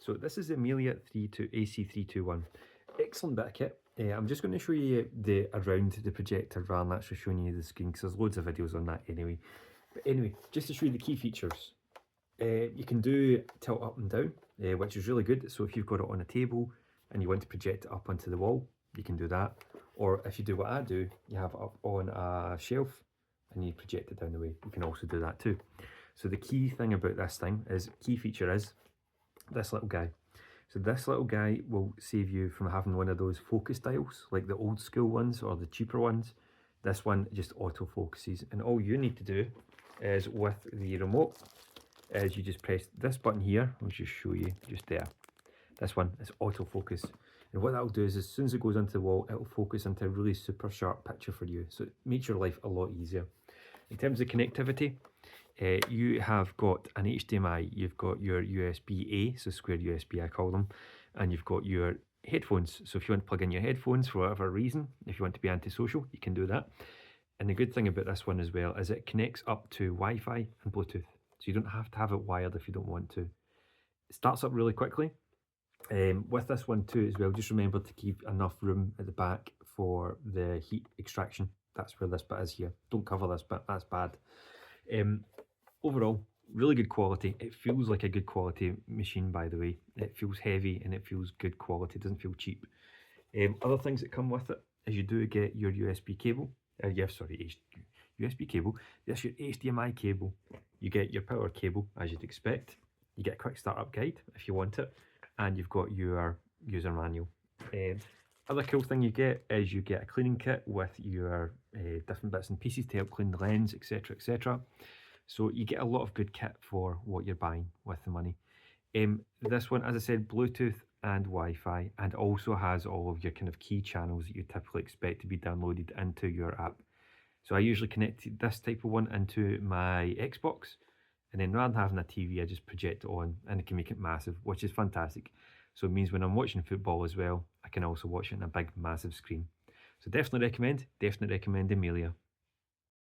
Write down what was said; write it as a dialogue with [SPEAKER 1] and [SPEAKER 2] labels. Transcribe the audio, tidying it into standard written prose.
[SPEAKER 1] So this is the Ameela AC321. Excellent bit of kit. I'm just going to show you the around the projector rather than actually showing you the screen, because there's loads of videos on that anyway. But anyway, just to show you the key features. You can do tilt up and down, which is really good. So if you've got it on a table and you want to project it up onto the wall, you can do that. Or if you do what I do, you have it up on a shelf and you project it down the way. You can also do that too. So the key thing about this thing is, key feature is this little guy. So this little guy will save you from having one of those focus dials, like the old school ones or the cheaper ones. This one just autofocuses, and all you need to do is, with the remote, is you just press this button here. I'll just show you, just there. This one is autofocus, and what that'll do is, as soon as it goes onto the wall, it'll focus into a really super sharp picture for you. So it makes your life a lot easier. In terms of connectivity, you have got an HDMI, you've got your USB-A, so square USB I call them, and you've got your headphones. So if you want to plug in your headphones for whatever reason, if you want to be antisocial, you can do that. And the good thing about this one as well is it connects up to Wi-Fi and Bluetooth. So you don't have to have it wired if you don't want to. It starts up really quickly. With this one too as well, just remember to keep enough room at the back for the heat extraction. That's where this bit is here. Don't cover this bit, that's bad. Overall, really good quality. It feels like a good quality machine, by the way. It feels heavy and it feels good quality, it doesn't feel cheap. Other things that come with it is you do get your USB cable. USB cable. This is your HDMI cable. You get your power cable, as you'd expect. You get a quick startup guide if you want it. And you've got your user manual. Other cool thing you get is you get a cleaning kit with your different bits and pieces to help clean the lens, etc, etc. So you get a lot of good kit for what you're buying with the money. This one, as I said, Bluetooth and Wi-Fi, and also has all of your kind of key channels that you typically expect to be downloaded into your app. So I usually connect this type of one into my Xbox, and then rather than having a TV, I just project it on, and it can make it massive, which is fantastic. So it means when I'm watching football as well, I can also watch it on a big, massive screen. So definitely recommend Ameela.